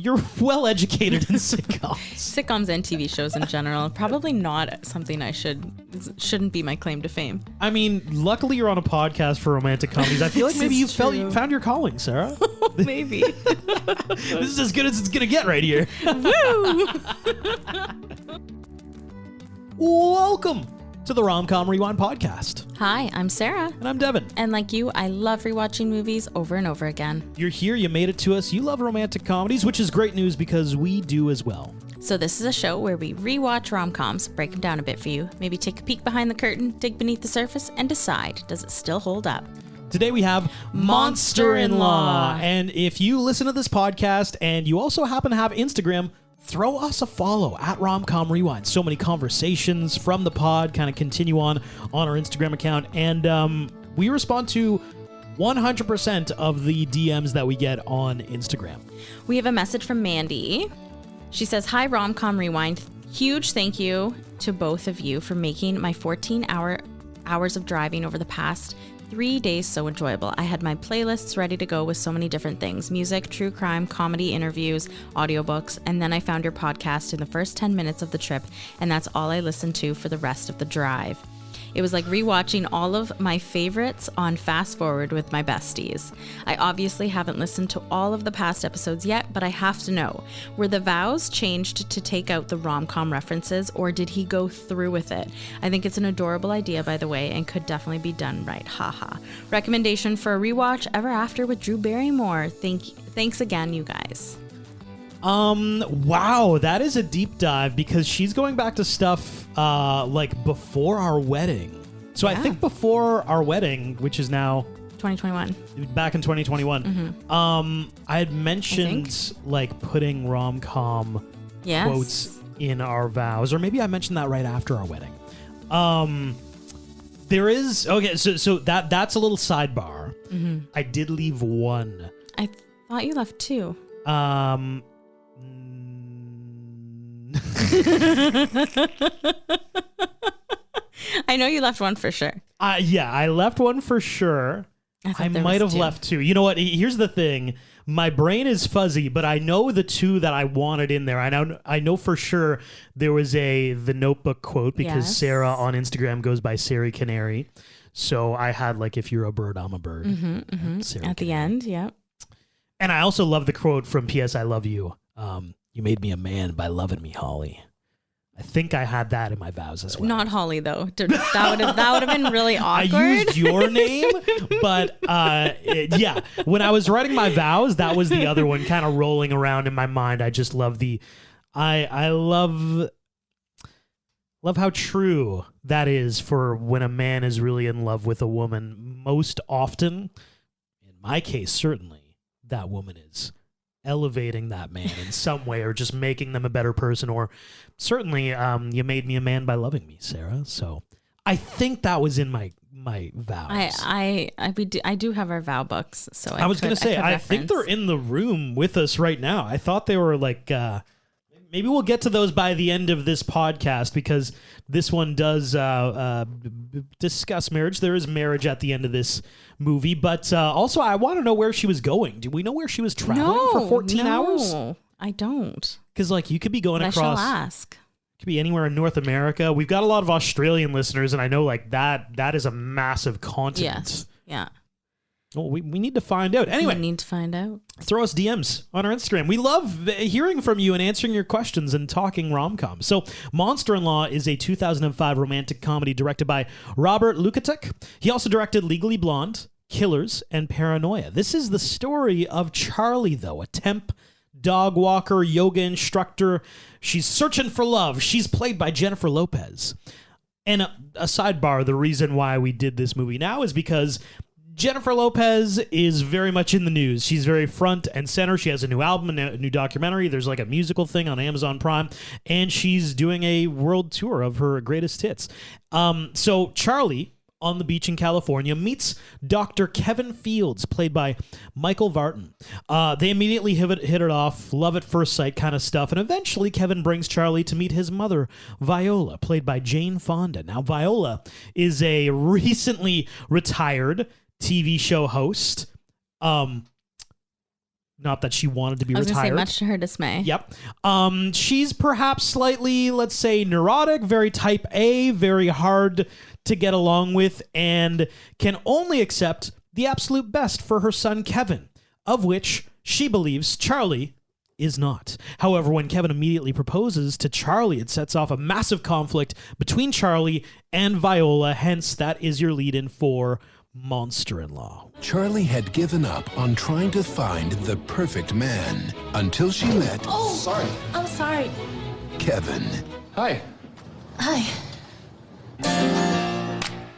you're well educated in sitcoms. Sitcoms and TV shows in general. Probably not something I shouldn't be my claim to fame. I mean, luckily you're on a podcast for romantic comedies. I feel like maybe you found your calling, Sarah. Maybe. This is as good as it's gonna get right here. Woo! Welcome to the Rom-Com Rewind podcast. Hi, I'm Sarah. And I'm Devin. And like you, I love rewatching movies over and over again. You're here, you made it to us, you love romantic comedies, which is great news because we do as well. So this is a show where we rewatch rom-coms, break them down a bit for you, maybe take a peek behind the curtain, dig beneath the surface, and decide, does it still hold up? Today we have Monster-in-Law. And if you listen to this podcast and you also happen to have Instagram, throw us a follow at Romcom Rewind. So many conversations from the pod kind of continue on our Instagram account. And we respond to 100% of the DMs that we get on Instagram. We have a message from Mandy. She says, hi, Romcom Rewind. Huge thank you to both of you for making my 14 hours of driving over the past 3 days so enjoyable. I had my playlists ready to go with so many different things: music, true crime, comedy, interviews, audiobooks, and then I found your podcast in the first 10 minutes of the trip, and that's all I listened to for the rest of the drive. It was like rewatching all of my favorites on fast forward with my besties. I obviously haven't listened to all of the past episodes yet, but I have to know, were the vows changed to take out the rom-com references, or did he go through with it? I think it's an adorable idea, by the way, and could definitely be done right. Haha. Recommendation for a rewatch: Ever After with Drew Barrymore. Thanks again, you guys. Wow, that is a deep dive because she's going back to stuff like before our wedding. So yeah. I think before our wedding, which is now 2021, back in 2021, I had mentioned like putting rom-com quotes in our vows, or maybe I mentioned that right after our wedding. There is so that's a little sidebar. I did leave one. I thought you left two. I know you left one for sure. Yeah, I left one for sure. I might have left two. You know what? Here's the thing. My brain is fuzzy, but I know the two that I wanted in there. I know for sure there was the Notebook quote because Sarah on Instagram goes by Sari Canary. So I had like, if you're a bird, I'm a bird. At the end, yep. And I also love the quote from P.S. I Love You. You made me a man by loving me, Holly. I think I had that in my vows as well. Not Holly, though. That would have been really awkward. I used your name, but yeah. When I was writing my vows, that was the other one kind of rolling around in my mind. I just love I love how true that is for when a man is really in love with a woman. Most often, in my case, certainly, that woman is elevating that man in some way or just making them a better person, or certainly you made me a man by loving me, Sarah. So I think that was in my vows. I do have our vow books, so I was going to say I think they're in the room with us right now. I thought they were like maybe we'll get to those by the end of this podcast because this one does discuss marriage. There is marriage at the end of this movie, but also I want to know where she was going. Do we know where she was traveling for 14 hours? No, I don't. Because like you could be going across. I shall ask. Could be anywhere in North America. We've got a lot of Australian listeners, and I know like that is a massive continent. Yes. Yeah. Well, we need to find out. Anyway, we need to find out. Throw us DMs on our Instagram. We love hearing from you and answering your questions and talking rom-com. So Monster-in-Law is a 2005 romantic comedy directed by Robert Lukatic. He also directed Legally Blonde, Killers, and Paranoia. This is the story of Charlie, though, a temp dog walker, yoga instructor. She's searching for love. She's played by Jennifer Lopez. And a sidebar, the reason why we did this movie now is because Jennifer Lopez is very much in the news. She's very front and center. She has a new album, a new documentary. There's like a musical thing on Amazon Prime, and she's doing a world tour of her greatest hits. So Charlie, on the beach in California, meets Dr. Kevin Fields, played by Michael Vartan. They immediately hit it off, love at first sight kind of stuff, and eventually Kevin brings Charlie to meet his mother, Viola, played by Jane Fonda. Now, Viola is a recently retired TV show host. Not that she wanted to be I was retired. gonna say, much to her dismay. Yep. She's perhaps slightly, let's say, neurotic, very type A, very hard to get along with, and can only accept the absolute best for her son Kevin, of which she believes Charlie is not. However, when Kevin immediately proposes to Charlie, it sets off a massive conflict between Charlie and Viola, hence that is your lead-in for Monster-in-Law. Charlie had given up on trying to find the perfect man until she met Sorry. I'm sorry. Kevin. Hi. Hi.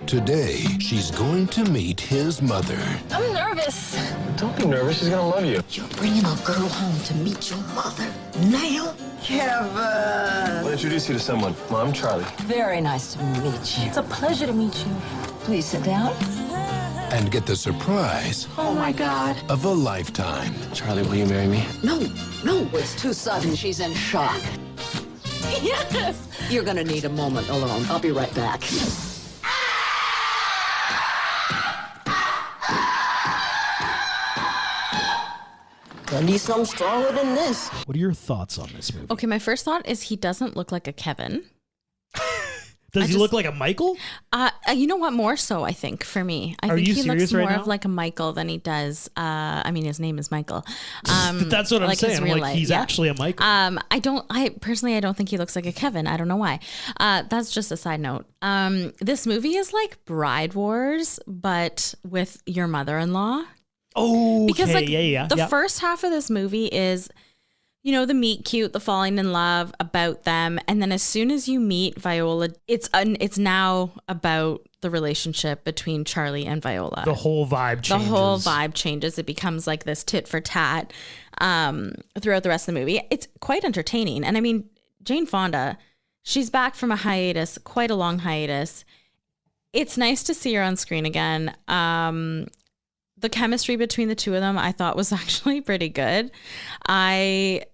Today, she's going to meet his mother. I'm nervous. Don't be nervous. She's gonna love you. You're bringing a girl home to meet your mother now? Kevin. I'll introduce you to someone. Mom, Charlie. Very nice to meet you. It's a pleasure to meet you. Please sit down. And get the surprise Oh my God. of a lifetime. Charlie, will you marry me? No, it's too sudden. She's in shock. Yes. You're gonna need a moment alone. I'll be right back. I need something stronger than this. What are your thoughts on this movie? Okay, my first thought is he doesn't look like a Kevin. Does he look like a Michael? You know what? More so, I think, for me. I Are think you he serious looks more right now? of like a Michael than he does. I mean, his name is Michael. That's what I'm like his saying. real Like life, he's yeah. actually a Michael. I personally don't think he looks like a Kevin. I don't know why. That's just a side note. This movie is like Bride Wars, but with your mother-in-law. Oh, Because like yeah. the first half of this movie is, you know, the meet cute, the falling in love, about them, and then as soon as you meet Viola, it's now about the relationship between Charlie and Viola. The whole vibe changes. The whole vibe changes. It becomes like this tit for tat throughout the rest of the movie. It's quite entertaining, and I mean, Jane Fonda, she's back from a hiatus, quite a long hiatus. It's nice to see her on screen again. The chemistry between the two of them, I thought, was actually pretty good. I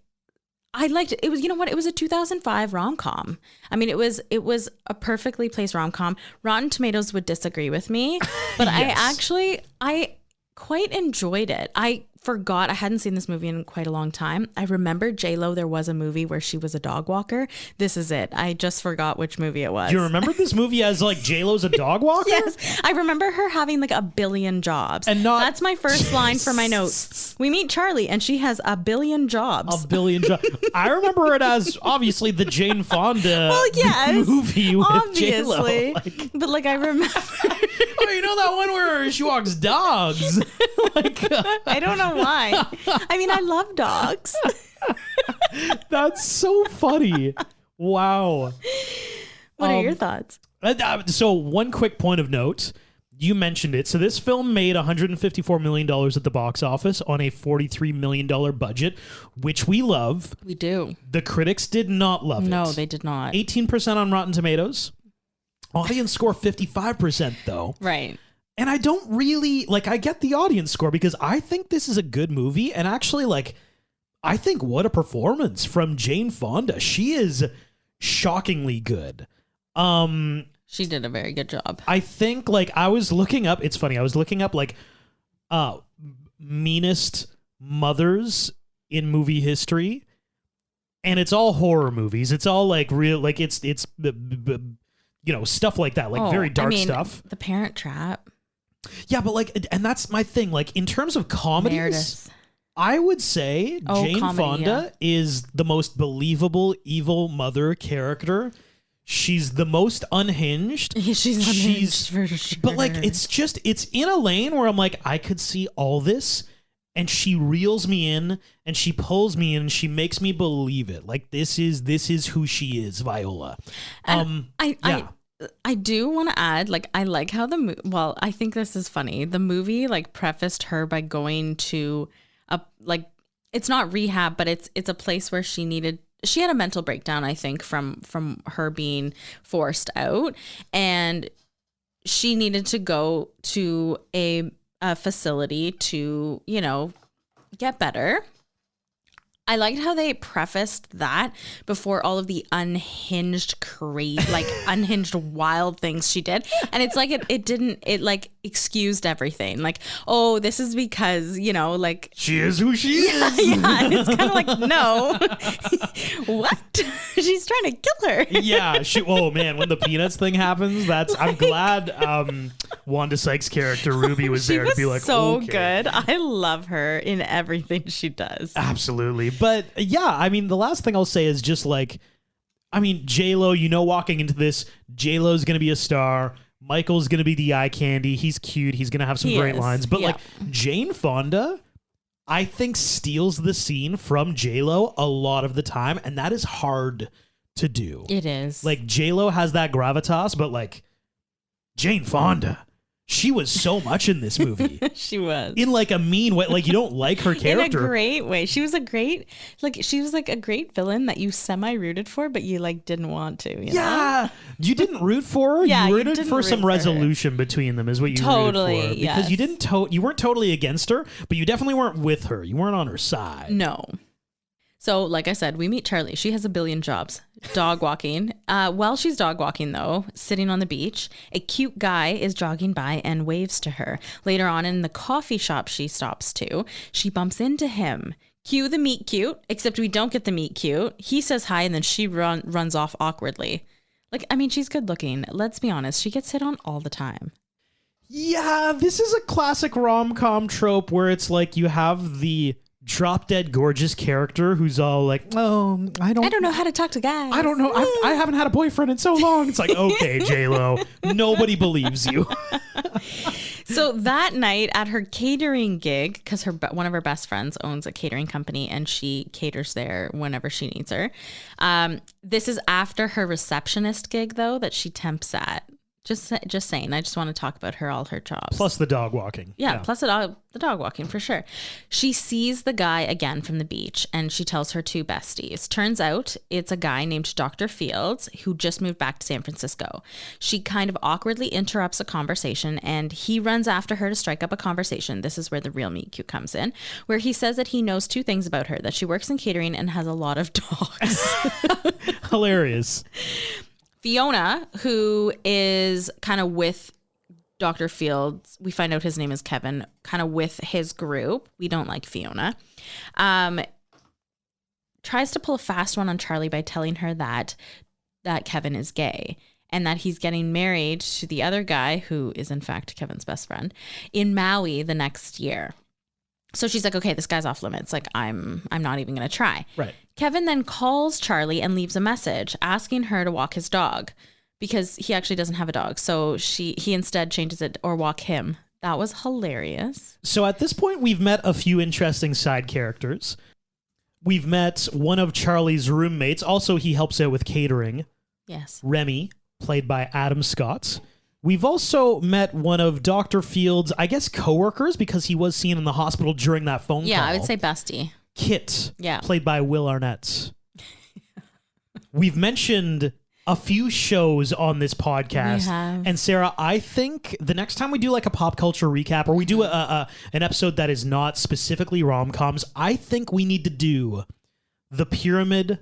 liked it. It was, you know what? It was a 2005 rom-com. I mean, it was a perfectly placed rom-com. Rotten Tomatoes would disagree with me, but Yes. I quite enjoyed it. I forgot, I hadn't seen this movie in quite a long time. I remember J-Lo, there was a movie where she was a dog walker. This is it. I just forgot which movie it was. Do you remember this movie as like J-Lo's a dog walker? Yes, I remember her having like a billion jobs. And not- That's my first line for my notes. We meet Charlie and she has a billion jobs. A billion jobs. I remember it as obviously the Jane Fonda Well, yes, movie with J-Lo. obviously. Like, But like I remember, oh, you know that one where she walks dogs? I don't know why. I mean, I love dogs. That's so funny. Wow. What are your thoughts? So one quick point of note. You mentioned it. So this film made $154 million at the box office on a $43 million budget, which we love. We do. The critics did not love it. No, they did not. 18% on Rotten Tomatoes. Audience score 55% though. Right. And I don't really, like, I get the audience score because I think this is a good movie. And actually, like, I think what a performance from Jane Fonda. She is shockingly good. She did a very good job. I think, like, I was looking up, it's funny, I was looking up, like, meanest mothers in movie history. And it's all horror movies. It's all, like, real, like, it's you know, stuff like that, like very dark stuff. The Parent Trap. Yeah, but like, and that's my thing. Like, in terms of comedies, Meredith. I would say Jane comedy, Fonda is the most believable evil mother character. She's the most unhinged. She's unhinged for sure. But like, it's in a lane where I'm like, I could see all this, and she reels me in, and she pulls me in, and she makes me believe it. Like, this is who she is, Viola. And I do want to add, like, I like how well, I think this is funny. The movie like prefaced her by going to a, like, it's not rehab, but it's a place where she had a mental breakdown, I think, from her being forced out, and she needed to go to a facility to, you know, get better. I liked how they prefaced that before all of the unhinged unhinged wild things she did. And it's like it like excused everything. Like, oh, this is because, like She is who she is. yeah. And it's kind of like, no. What? She's trying to kill her. Yeah. Oh man, when the Peanuts thing happens, I'm glad Wanda Sykes' character Ruby was there to be like, so okay. good. I love her in everything she does. Absolutely. But yeah, I mean, the last thing I'll say is just like, I mean, J-Lo, walking into this, J-Lo's going to be a star. Michael's going to be the eye candy. He's cute. He's going to have some great lines. But like Jane Fonda, I think steals the scene from J-Lo a lot of the time. And that is hard to do. It is. Like J-Lo has that gravitas, but like Jane Fonda, she was so much in this movie. She was. In like a mean way. Like you don't like her character. In a great way. She was a great villain that you semi-rooted for, but you like didn't want to. You know? You didn't root for her. Yeah, you you rooted didn't for root some for her. resolution between them is what you Totally, rooted for. Because yes. you weren't totally against her, but you definitely weren't with her. You weren't on her side. No. So, like I said, we meet Charlie. She has a billion jobs. Dog walking. While she's dog walking, though, sitting on the beach, a cute guy is jogging by and waves to her. Later on in the coffee shop she stops to, she bumps into him. Cue the meet cute, except we don't get the meet cute. He says hi and then she runs off awkwardly. Like, I mean, she's good looking. Let's be honest. She gets hit on all the time. Yeah, this is a classic rom-com trope where it's like you have the drop dead gorgeous character who's all like, oh, I don't know how to talk to guys. I don't know. I haven't had a boyfriend in so long. It's like, okay, J-Lo, nobody believes you. So that night at her catering gig, because one of her best friends owns a catering company and she caters there whenever she needs her. This is after her receptionist gig, though, that she temps at. Just saying. I just want to talk about all her jobs. Plus the dog walking. Yeah, plus the dog walking for sure. She sees the guy again from the beach and she tells her two besties. Turns out it's a guy named Dr. Fields who just moved back to San Francisco. She kind of awkwardly interrupts a conversation and he runs after her to strike up a conversation. This is where the real meet cute comes in, where he says that he knows two things about her, that she works in catering and has a lot of dogs. Hilarious. Fiona, who is kind of with Dr. Fields, we find out his name is Kevin, kind of with his group. We don't like Fiona. Tries to pull a fast one on Charlie by telling her that Kevin is gay and that he's getting married to the other guy, who is in fact Kevin's best friend, in Maui the next year. So she's like, okay, this guy's off limits. Like, I'm not even going to try. Right. Kevin then calls Charlie and leaves a message asking her to walk his dog because he actually doesn't have a dog. So he instead changes it, or walk him. That was hilarious. So at this point, we've met a few interesting side characters. We've met one of Charlie's roommates. Also, he helps out with catering. Yes. Remy, played by Adam Scott. We've also met one of Dr. Fields', I guess, coworkers, because he was seen in the hospital during that phone call. Yeah, I would say bestie. Kit, Yeah. played by Will Arnett. We've mentioned a few shows on this podcast. We have. And Sarah, I think the next time we do like a pop culture recap, or we do an episode that is not specifically rom-coms, I think we need to do the pyramid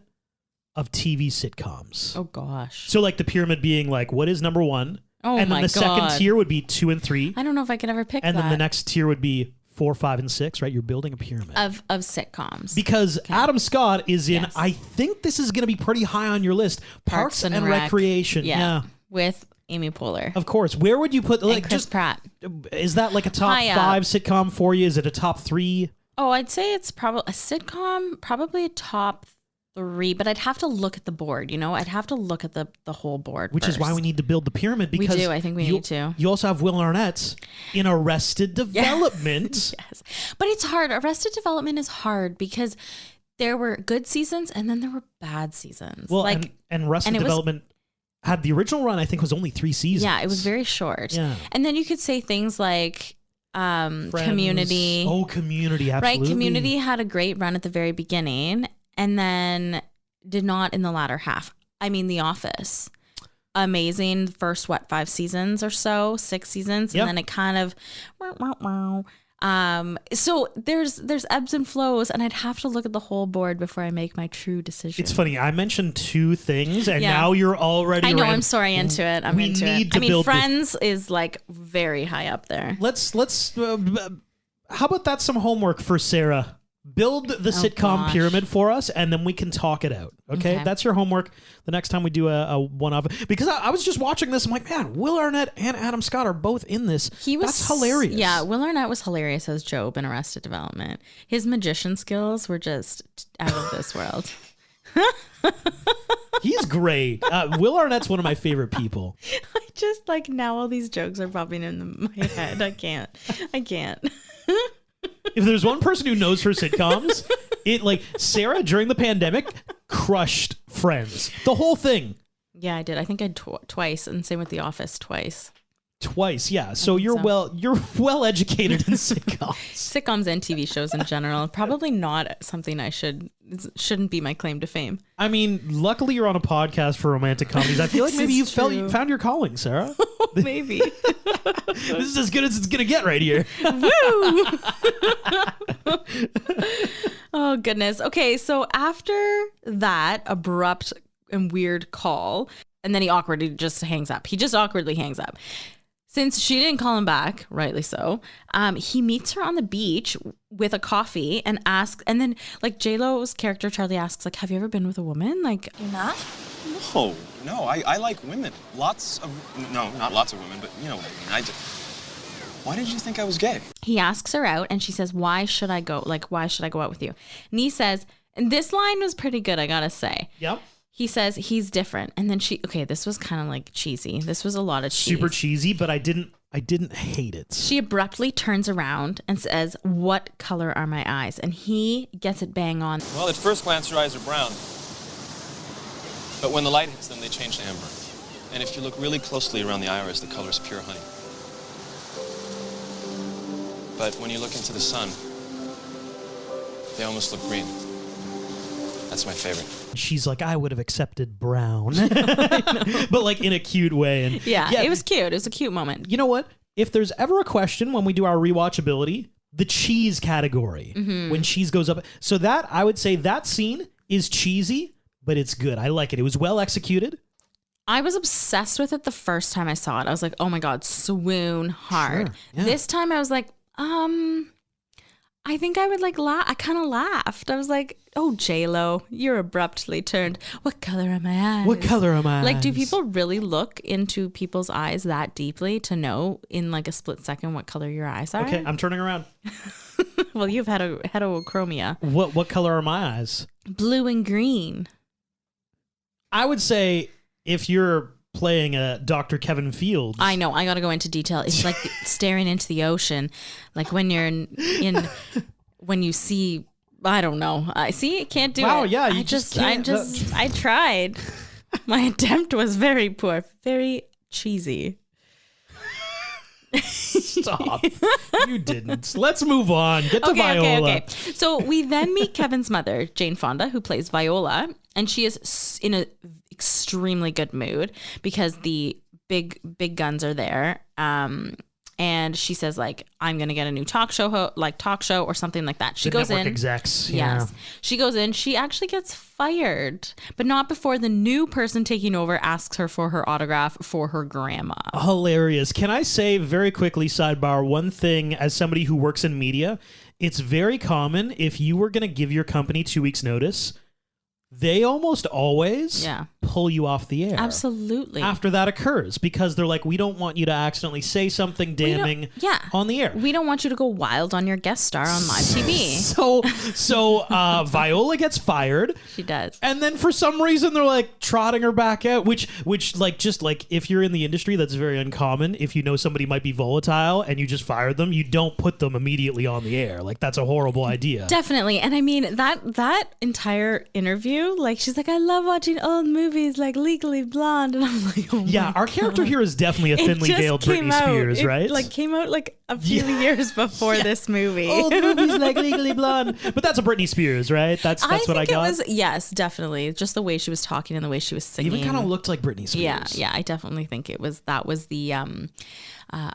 of TV sitcoms. Oh, gosh. So like the pyramid being like, what is number one? Oh, and then my the second God. tier would be 2 and 3. I don't know if I could ever pick And that. then the next tier would be 4, 5, and 6, right? You're building a pyramid. Of sitcoms. Because Adam Scott is in, Yes. I think this is going to be pretty high on your list, Parks and Rec. Recreation. Yeah. With Amy Poehler. Of course. Where would you put, And like, Chris just, Pratt. is that like a top High up. 5 sitcom for you? Is it a top 3? Oh, I'd say it's probably a sitcom, probably a top 3, but I'd have to look at the board, I'd have to look at the whole board Which is why we need to build the pyramid, because do. I think we need to. You also have Will Arnett in Arrested Development. Yes. But it's hard. Arrested Development is hard because there were good seasons and then there were bad seasons. Well, and Arrested Development had the original run, I think, was only 3 seasons. Yeah, it was very short. Yeah. And then you could say things like Friends. Community. Oh, Community, absolutely. Right? Community had a great run at the very beginning and then did not in the latter half. I mean, The Office. Amazing first, 5 seasons or so, 6 seasons. Yep. And then it kind of, So there's ebbs and flows, and I'd have to look at the whole board before I make my true decision. It's funny. I mentioned 2 things, and Yeah. now you're already. I know. ran- I'm sorry into it. I'm We into need it. to I mean, build this- Friends is like very high up there. Let's. How about that? Some homework for Sarah. Build the sitcom gosh. pyramid for us, and then we can talk it out. Okay? Okay. That's your homework the next time we do a one-off. Because I was just watching this, I'm like, man, Will Arnett and Adam Scott are both in this. That's hilarious. Yeah, Will Arnett was hilarious as Job in Arrested Development. His magician skills were just out of this world. He's great. Will Arnett's one of my favorite people. I just like now all these jokes are popping in my head. I can't. If there's one person who knows her sitcoms, it like Sarah during the pandemic crushed Friends. The whole thing. Yeah, I did. I think I twice, and same with The Office twice. Twice, yeah. So you're well educated in sitcoms. Sitcoms and TV shows in general, probably not something shouldn't be my claim to fame. I mean, luckily you're on a podcast for romantic comedies. I feel like maybe you found your calling, Sarah. Maybe. This is as good as it's gonna get right here. Oh goodness. Okay, so after that abrupt and weird call, and then he awkwardly just hangs up. He just awkwardly hangs up. Since she didn't call him back, rightly so, he meets her on the beach with a coffee and asks, and then like J-Lo's character Charlie asks, like, have you ever been with a woman? Like, You're not? No, I like women. Not lots of women, but you know what I mean. I do. Why did you think I was gay? he asks her out, and she says, why should I go? Like, why should I go out with you? And he says, and this line was pretty good, I gotta say. Yep. He says he's different, and then this was kind of like cheesy. This was a lot of cheese. Super cheesy, but I didn't hate it. She abruptly turns around and says, what color are my eyes? And he gets it bang on. Well, at first glance, your eyes are brown. But when the light hits them, they change to amber. And if you look really closely around the iris, the color is pure honey. But when you look into the sun, they almost look green. That's my favorite. She's like, I would have accepted brown, but like in a cute way. And Yeah, it was cute. It was a cute moment. you know what? If there's ever a question when we do our rewatchability, the cheese category, when cheese goes up. So that, I would say that scene is cheesy, but it's good. I like it. It was well executed. I was obsessed with it the first time I saw it. I was like, oh my God, swoon hard. Sure, yeah. This time I was like, I think I would like laugh. I kind of laughed. I was like, oh, J-Lo, you're abruptly turned. What color are my eyes? What color am I? Like, do people really look into people's eyes that deeply to know in like a split second what color your eyes are? Okay, I'm turning around. Well, you've had a heterochromia. What color are my eyes? Blue and green. I would say if you're playing a Dr. Kevin Fields. I know. I got to go into detail. It's like staring into the ocean. Like when you're in when you see, I don't know. I see, can't do it. Wow, yeah, you just can't. I tried. My attempt was very poor, very cheesy. Stop. You didn't. Let's move on. Get to Viola. Okay. So we then meet Kevin's mother, Jane Fonda, who plays Viola, and she is in an extremely good mood because the big guns are there. And she says, like, I'm gonna get a new talk show or something like that. She The goes network in. execs. Yeah. Yes. She goes in. She actually gets fired, but not before the new person taking over asks her for her autograph for her grandma. Hilarious. Can I say very quickly, sidebar, one thing as somebody who works in media, it's very common if you were going to give your company 2 weeks notice, they almost always pull you off the air. Absolutely. After that occurs, because they're like, we don't want you to accidentally say something damning on the air. We don't want you to go wild on your guest star on live TV. So Viola gets fired. She does. And then for some reason they're like trotting her back out, which like just like if you're in the industry, that's very uncommon. If you know somebody might be volatile and you just fired them, you don't put them immediately on the air. Like that's a horrible idea. Definitely. And I mean that entire interview you? Like, she's like, I love watching old movies like Legally Blonde. And I'm like, oh Yeah, my our character here is definitely a It thinly just veiled came Britney out. Spears, It, right? like came out like a few years before this movie. Old movies like Legally Blonde. But that's a Britney Spears, right? That's what I got. It was, yes, definitely. Just the way she was talking and the way she was singing. Even kind of looked like Britney Spears. Yeah, I definitely think that was the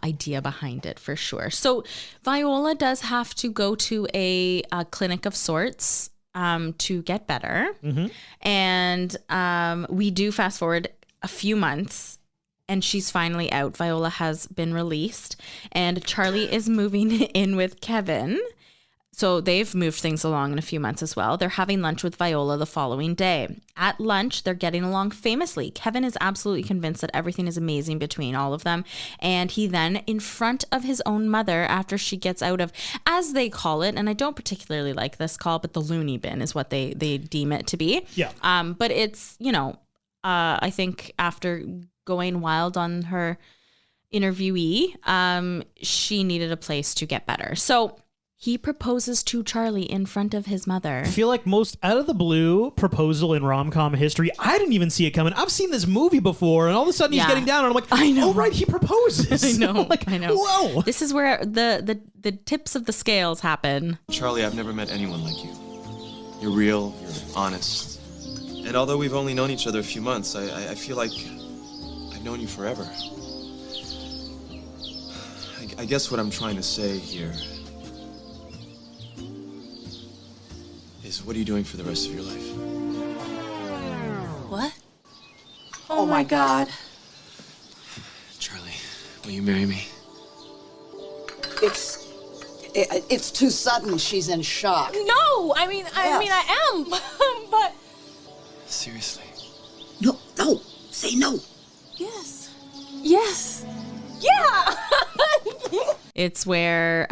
idea behind it for sure. So Viola does have to go to a clinic of sorts to get better. Mm-hmm. And we do fast forward a few months and she's finally out. Viola has been released and Charlie is moving in with Kevin. So they've moved things along in a few months as well. They're having lunch with Viola the following day. At lunch, they're getting along famously. Kevin is absolutely convinced that everything is amazing between all of them. And he then, in front of his own mother, after she gets out of, as they call it, and I don't particularly like this call, but the loony bin is what they deem it to be. Yeah. But it's, I think after going wild on her interviewee, she needed a place to get better. So he proposes to Charlie in front of his mother. I feel like most out of the blue proposal in rom-com history, I didn't even see it coming. I've seen this movie before, and all of a sudden he's getting down, and I'm like, I know. Oh, right, he proposes. I know. I know. Whoa. This is where the tips of the scales happen. Charlie, I've never met anyone like you. You're real, you're honest. And although we've only known each other a few months, I feel like I've known you forever. I guess what I'm trying to say here is, what are you doing for the rest of your life? What? Oh my God. Charlie, will you marry me? It's too sudden. She's in shock. No, I am, but Seriously? No, say no. yes, yeah. It's where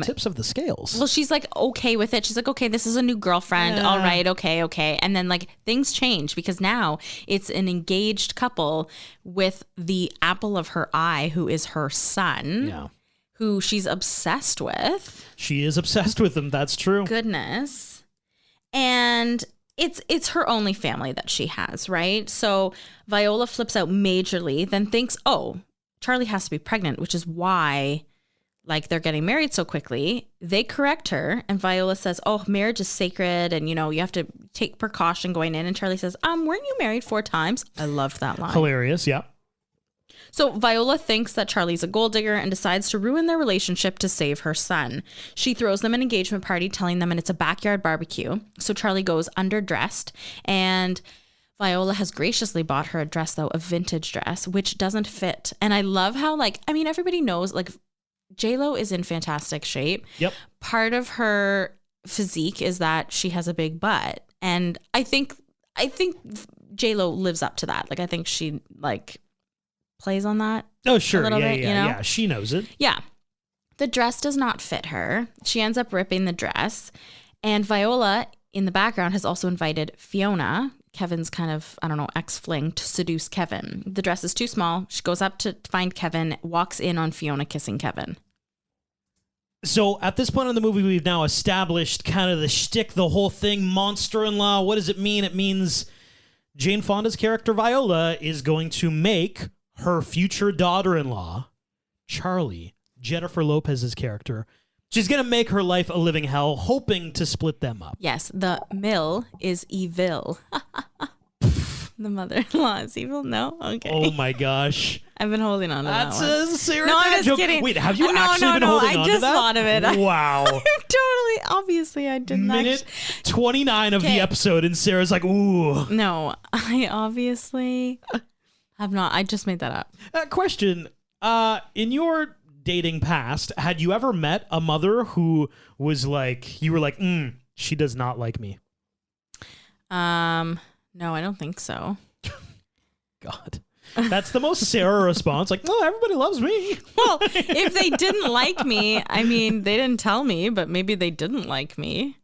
Tips of the scales. well, she's like okay with it. She's like, okay, this is a new girlfriend. Yeah. All right, okay. And then like things change because now it's an engaged couple with the apple of her eye, who is her son, Yeah. who she's obsessed with. She is obsessed with him. That's true. Goodness. And it's her only family that she has, right? So Viola flips out majorly, then thinks, oh, Charlie has to be pregnant, which is why like they're getting married so quickly. They correct her and Viola says, oh, marriage is sacred and you have to take precaution going in. And Charlie says, weren't you married 4 times? I loved that line. Hilarious, yeah. So Viola thinks that Charlie's a gold digger and decides to ruin their relationship to save her son. She throws them an engagement party, telling them it's a backyard barbecue. So Charlie goes underdressed, and Viola has graciously bought her a dress, though, a vintage dress, which doesn't fit. And I love how, everybody knows, J-Lo is in fantastic shape. Yep. Part of her physique is that she has a big butt. And I think J-Lo lives up to that. I think she, plays on that. Oh, sure. A little Yeah, bit, yeah. She knows it. Yeah. The dress does not fit her. She ends up ripping the dress. And Viola, in the background, has also invited Fiona, Kevin's kind of, ex-fling, to seduce Kevin. The dress is too small. She goes up to find Kevin, walks in on Fiona kissing Kevin. So at this point in the movie, we've now established kind of the shtick, the whole thing, monster-in-law. What does it mean? It means Jane Fonda's character, Viola, is going to make her future daughter-in-law, Charlie, Jennifer Lopez's character, she's going to make her life a living hell, hoping to split them up. Yes, the mill is evil. The mother-in-law is evil? No? Okay. Oh my gosh. I've been holding on to that That's one. a Sarah No, I'm Dad just joke. kidding. Wait, have you No, actually been no, holding I on to just that? thought of it. Wow. Totally, obviously I didn't. Minute 29 of the Okay. episode, and Sarah's like, ooh. No, I obviously have not. I just made that up. Question. In your dating past, had you ever met a mother who was like, you were like, she does not like me? No, I don't think so. God. That's the most Sarah response. Like, no, everybody loves me. Well, if they didn't like me, I mean, they didn't tell me, but maybe they didn't like me.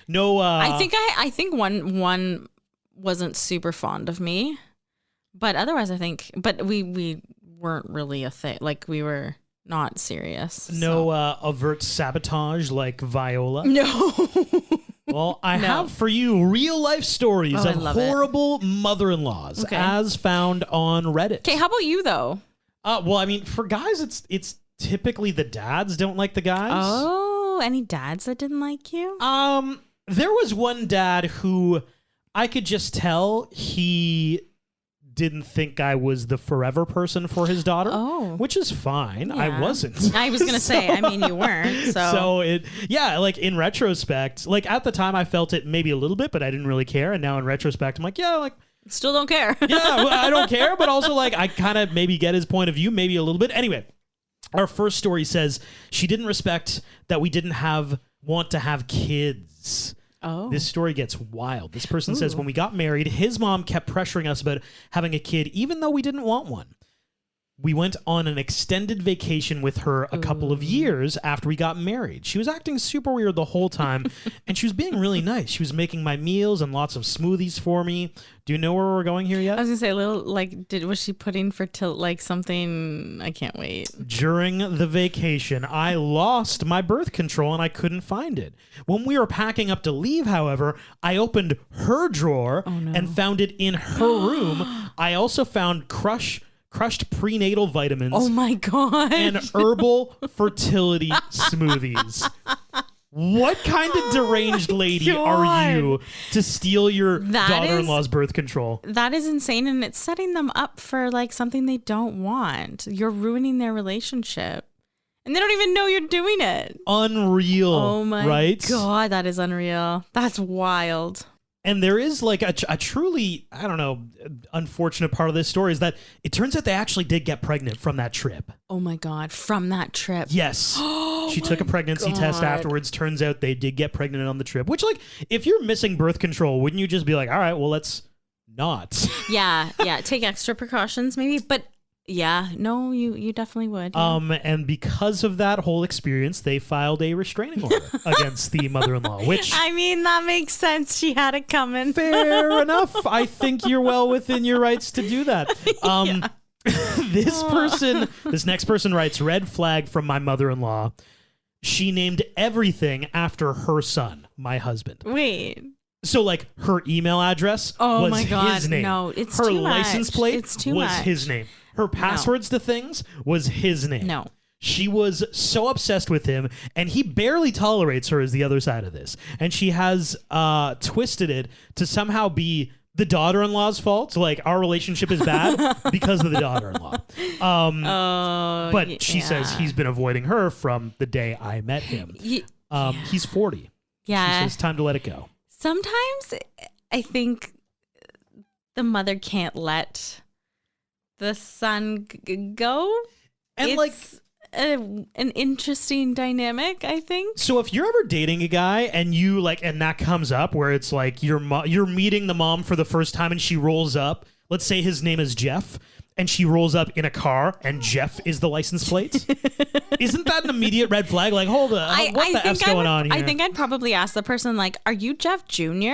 No, I think one wasn't super fond of me, but otherwise I think, but we weren't really a thing. Like we were not serious. no overt sabotage like Viola. No. Well, I have for you real life stories Oh, I of love it. horrible mother-in-laws Okay. as found on Reddit. Okay, how about you though? Well, I mean, for guys, it's typically the dads don't like the guys. Oh, any dads that didn't like you? There was one dad who I could just tell he didn't think I was the forever person for his daughter. Oh. Which is fine. I Yeah. wasn't. I was gonna say, I mean, you weren't. So, like in retrospect, like at the time I felt it maybe a little bit, but I didn't really care. And now in retrospect, I'm like, yeah, like, still don't care. yeah, well, I don't care, but also like I kind of maybe get his point of view, maybe a little bit. Anyway, our first story says she didn't respect that we didn't want to have kids. Oh. This story gets wild. This person says when we got married, his mom kept pressuring us about having a kid, even though we didn't want one. We went on an extended vacation with her a couple of years after we got married. She was acting super weird the whole time, and she was being really nice. She was making my meals and lots of smoothies for me. Do you know where we're going here yet? I was gonna say a little like, was she putting for like something? I can't wait. During the vacation, I lost my birth control and I couldn't find it. When we were packing up to leave, however, I opened her drawer and found it in her room. I also found crushed prenatal vitamins Oh my god! and herbal fertility smoothies. What kind of deranged lady are you to steal your That daughter-in-law's birth control? That is insane, and it's setting them up for like something they don't want. You're ruining their relationship, and they don't even know you're doing it. Unreal. Oh my right? god, that is unreal. That's wild. And there is like a truly, I don't know, unfortunate part of this story is that it turns out they actually did get pregnant from that trip. Oh my god, from that trip. Yes. She took a pregnancy test God. afterwards. Turns out they did get pregnant on the trip, which, like, if you're missing birth control, wouldn't you just be like, all right, well, let's not? Yeah. Take extra precautions, maybe. But yeah, no, you definitely would. Yeah. And because of that whole experience, they filed a restraining order against the mother-in-law, which... I mean, that makes sense. She had it coming. Fair enough. I think you're well within your rights to do that. This next person writes, red flag from my mother-in-law. She named everything after her son, my husband. Wait. So, like, her email address Oh was my God, his name. no, it's her too license much. plate It's too was much. his name. Her passwords to things was his name. No. She was so obsessed with him, and he barely tolerates her, is the other side of this. And she has twisted it to somehow be the daughter-in-law's fault. Like, our relationship is bad because of the daughter-in-law. But she says he's been avoiding her from the day I met him. He's 40. Yeah. She says time to let it go. Sometimes I think the mother can't let the son go. And it's like an interesting dynamic, I think. So if you're ever dating a guy and you like, and that comes up where it's like you're meeting the mom for the first time and she rolls up, let's say his name is Jeff, and she rolls up in a car and Jeff is the license plate. Isn't that an immediate red flag? Like, hold on, what the F's going on here? I think I'd probably ask the person, like, are you Jeff Jr.?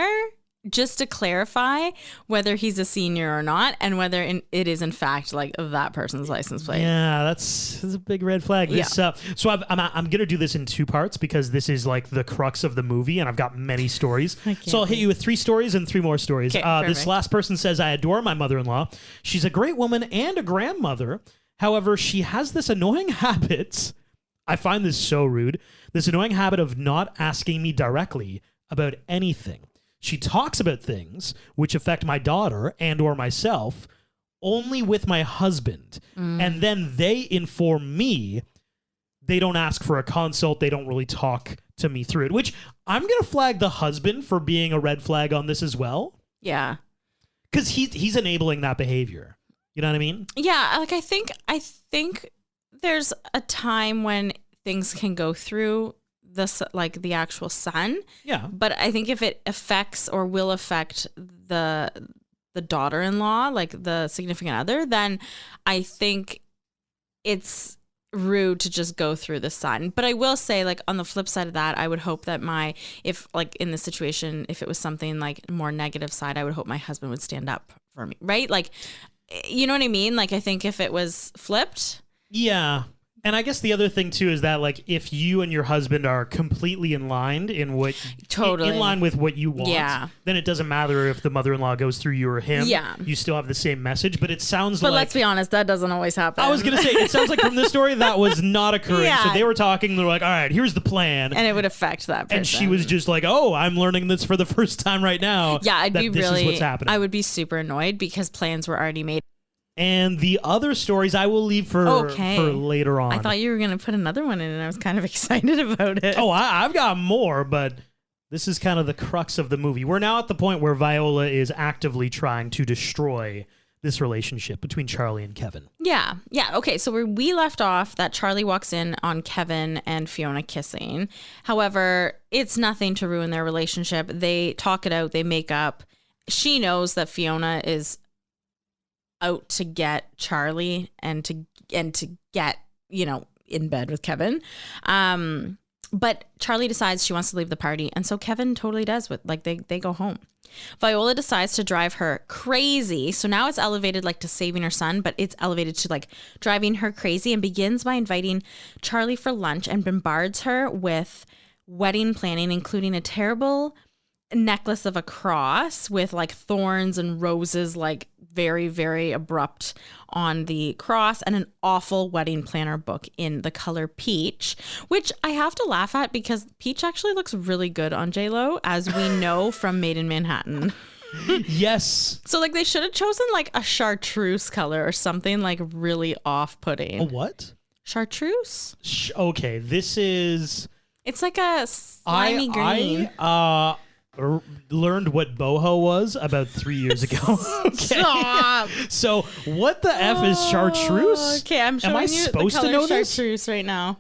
Just to clarify whether he's a senior or not, and whether it is in fact like that person's license plate. Yeah, that's a big red flag. This, so I'm gonna do this in two parts because this is like the crux of the movie, and I've got many stories. So I'll hit you with 3 stories and 3 more stories. Okay, this last person says, I adore my mother-in-law. She's a great woman and a grandmother. However, she has this annoying habit. I find this so rude. This annoying habit of not asking me directly about anything. She talks about things which affect my daughter and or myself only with my husband. And then they inform me. They don't ask for a consult. They don't really talk to me through it, which I'm going to flag the husband for being a red flag on this as well. Yeah. Because he's enabling that behavior. You know what I mean? Yeah. Like, I think there's a time when things can go through the actual son. Yeah. But I think if it affects or will affect the daughter-in-law, like the significant other, then I think it's rude to just go through the son. But I will say, like, on the flip side of that, I would hope that if like in this situation, if it was something like more negative side, I would hope my husband would stand up for me, right? Like, you know what I mean? Like, I think if it was flipped. Yeah. And I guess the other thing too is that like if you and your husband are completely in line in what in line with what you want, then it doesn't matter if the mother-in-law goes through you or him. Yeah. You still have the same message, but it sounds like... But let's be honest, that doesn't always happen. I was going to say, it sounds like from this story that was not occurring. So they were talking, they're like, all right, here's the plan. And it would affect that person. And she was just like, oh, I'm learning this for the first time right now. Yeah, I'd be this is what's happening. I would be super annoyed because plans were already made. And the other stories I will leave for later on. I thought you were going to put another one in, and I was kind of excited about it. Oh, I've got more, but this is kind of the crux of the movie. We're now at the point where Viola is actively trying to destroy this relationship between Charlie and Kevin. Yeah. Okay, so where we left off, that Charlie walks in on Kevin and Fiona kissing. However, it's nothing to ruin their relationship. They talk it out. They make up. She knows that Fiona is out to get Charlie and to get, in bed with Kevin. But Charlie decides she wants to leave the party. And so Kevin totally does they go home. Viola decides to drive her crazy. So now it's elevated to saving her son, but it's elevated to driving her crazy, and begins by inviting Charlie for lunch and bombards her with wedding planning, including a terrible necklace of a cross with thorns and roses, very, very abrupt on the cross, and an awful wedding planner book in the color peach, which I have to laugh at because peach actually looks really good on J-Lo, as we know from Made in Manhattan. Yes. So they should have chosen a chartreuse color or something really off-putting. A what? Chartreuse. Okay, this is... It's like a slimy green. Learned what boho was about 3 years ago. Okay. Stop. So what the F is chartreuse? Okay, I'm showing Am I you supposed the color to know this? chartreuse right now.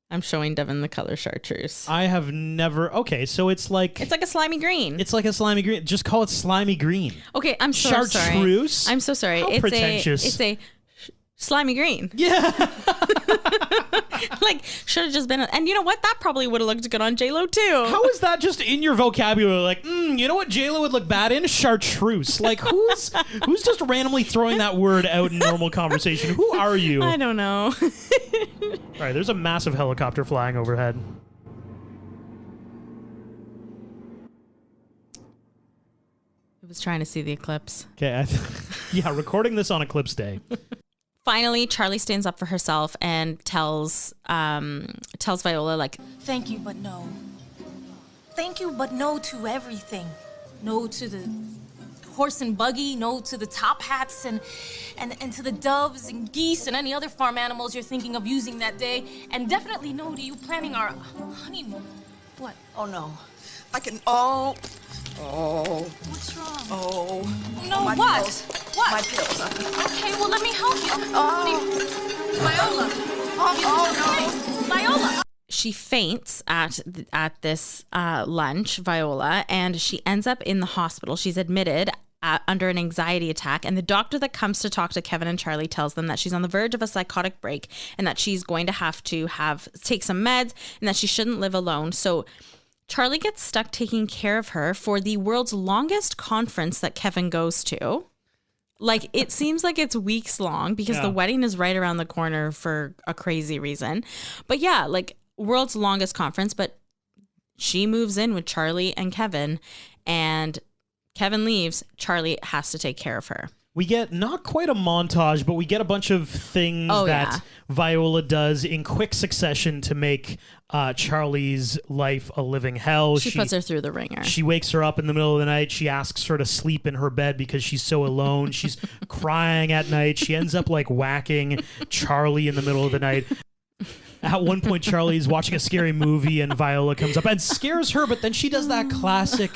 I'm showing Devin the color chartreuse. I have never. Okay, so it's like a slimy green. It's like a slimy green. Just call it slimy green. Okay, I'm so sorry. Chartreuse? I'm so sorry. How pretentious. It's a slimy green. Yeah. Should have just been. And you know what? That probably would have looked good on J-Lo too. How is that just in your vocabulary? You know what J-Lo would look bad in? Chartreuse. Who's just randomly throwing that word out in normal conversation? Who are you? I don't know. All right, there's a massive helicopter flying overhead. I was trying to see the eclipse. Okay, yeah, recording this on Eclipse Day. Finally, Charlie stands up for herself and tells Viola, thank you, but no. Thank you, but no to everything. No to the horse and buggy, no to the top hats, and to the doves and geese and any other farm animals you're thinking of using that day. And definitely no to you planning our honeymoon. What? Oh, no. Oh. What's wrong? Oh. No, my what? Pills. What? My pills. Okay, well, let me help you. Viola. Oh, no. Viola. She faints at this lunch, Viola, and she ends up in the hospital. She's admitted under an anxiety attack, and the doctor that comes to talk to Kevin and Charlie tells them that she's on the verge of a psychotic break and that she's going to have to take some meds and that she shouldn't live alone. So Charlie gets stuck taking care of her for the world's longest conference that Kevin goes to. It seems like it's weeks long because the wedding is right around the corner for a crazy reason. But yeah, world's longest conference, but she moves in with Charlie and Kevin, and Kevin leaves. Charlie has to take care of her. We get not quite a montage, but we get a bunch of things that Viola does in quick succession to make Charlie's life a living hell. She puts her through the ringer. She wakes her up in the middle of the night. She asks her to sleep in her bed because she's so alone. She's crying at night. She ends up whacking Charlie in the middle of the night. At one point, Charlie's watching a scary movie and Viola comes up and scares her, but then she does that classic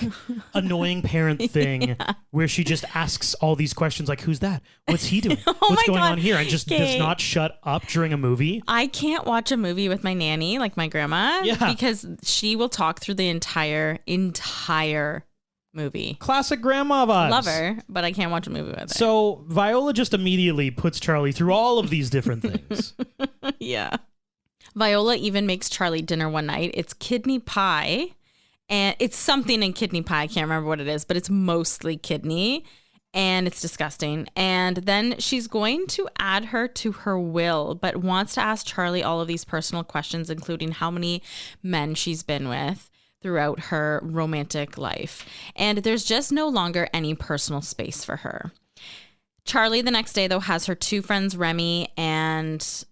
annoying parent thing where she just asks all these questions who's that? What's he doing? What's going on here? And just does not shut up during a movie. I can't watch a movie with my nanny, my grandma, because she will talk through the entire movie. Classic grandma vibes. Love her, but I can't watch a movie with her. So Viola just immediately puts Charlie through all of these different things. Yeah. Viola even makes Charlie dinner one night. It's kidney pie, and it's something in kidney pie. I can't remember what it is, but it's mostly kidney. And it's disgusting. And then she's going to add her to her will, but wants to ask Charlie all of these personal questions, including how many men she's been with throughout her romantic life. And there's just no longer any personal space for her. Charlie, the next day, though, has her two friends, Remy and,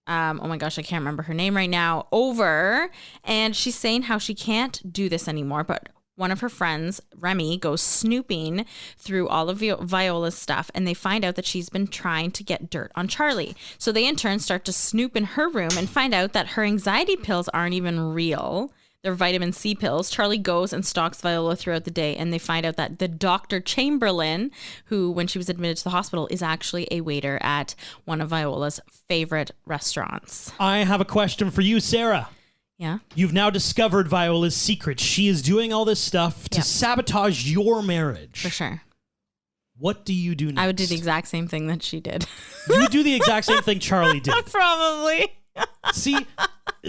oh my gosh, I can't remember her name right now, over. And she's saying how she can't do this anymore, but one of her friends, Remy, goes snooping through all of Viola's stuff, and they find out that she's been trying to get dirt on Charlie. So they in turn start to snoop in her room and find out that her anxiety pills aren't even real. They're vitamin C pills. Charlie goes and stalks Viola throughout the day, and they find out that the Dr. Chamberlain, who, when she was admitted to the hospital, is actually a waiter at one of Viola's favorite restaurants. I have a question for you, Sarah. Yeah. You've now discovered Viola's secret. She is doing all this stuff to sabotage your marriage. For sure. What do you do next? I would do the exact same thing that she did. You would do the exact same thing Charlie did. Probably. See,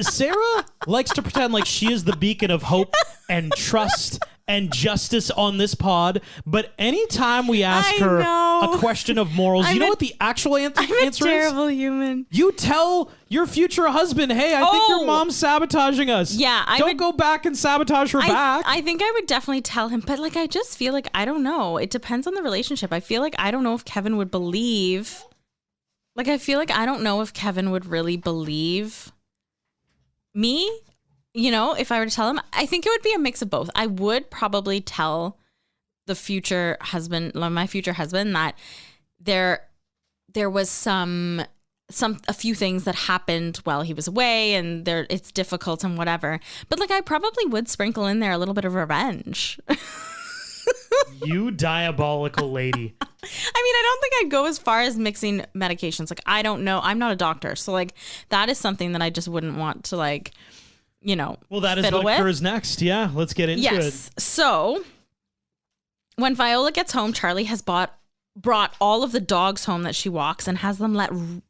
Sarah likes to pretend like she is the beacon of hope and trust and justice on this pod, but anytime we ask her a question of morals, you know what the actual answer is? I'm a terrible human. You tell your future husband, hey, I think your mom's sabotaging us. Yeah. Don't go back and sabotage her back. I think I would definitely tell him, but like, I just feel like, I don't know. It depends on the relationship. I feel like I don't know if Kevin would believe. Like, I feel like I don't know if Kevin would really believe me. You know, if I were to tell him, I think it would be a mix of both. I would probably tell the future husband, my future husband, that there was a few things that happened while he was away, and it's difficult and whatever. But like, I probably would sprinkle in there a little bit of revenge. You diabolical lady. I mean, I don't think I'd go as far as mixing medications. Like, I don't know. I'm not a doctor. So like, that is something that I just wouldn't want to, like, you know, well, that is what occurs next. Yeah, let's get into it. So when Viola gets home, Charlie has brought all of the dogs home that she walks and has them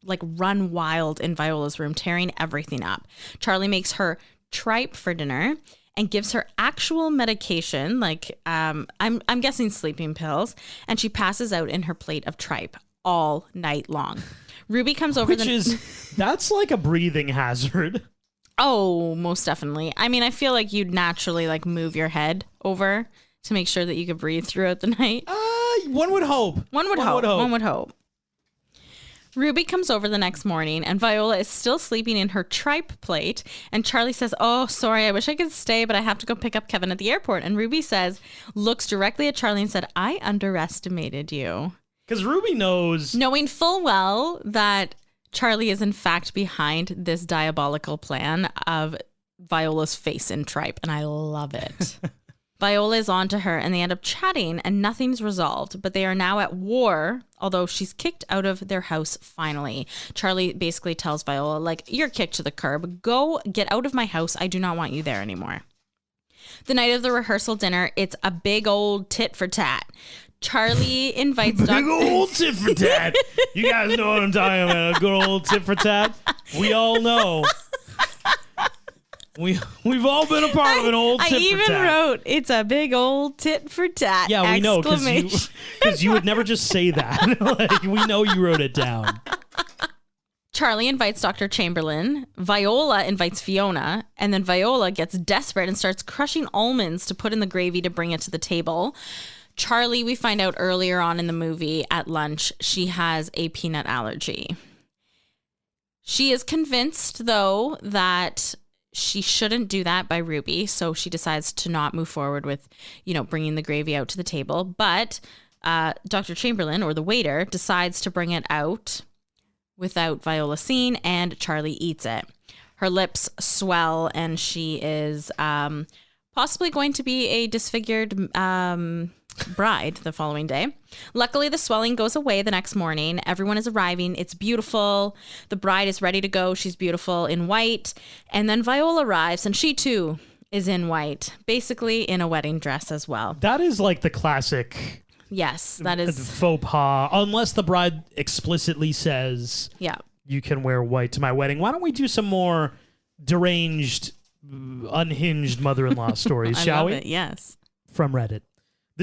run wild in Viola's room, tearing everything up. Charlie makes her tripe for dinner and gives her actual medication, like I'm guessing sleeping pills, and she passes out in her plate of tripe all night long. Ruby comes over, that's like a breathing hazard. Oh, most definitely. I mean, I feel like you'd naturally like move your head over to make sure that you could breathe throughout the night. One would hope. One would hope. Ruby comes over the next morning, and Viola is still sleeping in her tripe plate. And Charlie says, "Oh, sorry, I wish I could stay, but I have to go pick up Kevin at the airport." And Ruby looks directly at Charlie and said, "I underestimated you." Because Ruby knows. Knowing full well that Charlie is in fact behind this diabolical plan of Viola's face in tripe, and I love it. Viola is on to her, and they end up chatting, and nothing's resolved, but they are now at war, although she's kicked out of their house finally. Charlie basically tells Viola, like, "You're kicked to the curb. Go get out of my house. I do not want you there anymore." The night of the rehearsal dinner, it's a big old tit for tat. Charlie invites Big old tit for tat. You guys know what I'm talking about. A good old tit for tat. We all know. We've all been a part of an old tit for tat. I even wrote, "It's a big old tit for tat." Yeah, we know, because you would never just say that. Like, we know you wrote it down. Charlie invites Dr. Chamberlain. Viola invites Fiona, and then Viola gets desperate and starts crushing almonds to put in the gravy to bring it to the table. Charlie, we find out earlier on in the movie at lunch, she has a peanut allergy. She is convinced, though, that she shouldn't do that by Ruby, so she decides to not move forward with, bringing the gravy out to the table. But Dr. Chamberlain, or the waiter, decides to bring it out without Viola seeing, and Charlie eats it. Her lips swell, and she is possibly going to be a disfigured bride the following day. Luckily, the swelling goes away the next morning. Everyone is arriving. It's beautiful. The bride is ready to go. She's beautiful in white. And then Viola arrives, and she too is in white, basically in a wedding dress as well. That is like the classic. Yes, that is faux pas. Unless the bride explicitly says, "Yeah, you can wear white to my wedding." Why don't we do some more deranged, unhinged mother-in-law stories, shall we? It, yes. From Reddit.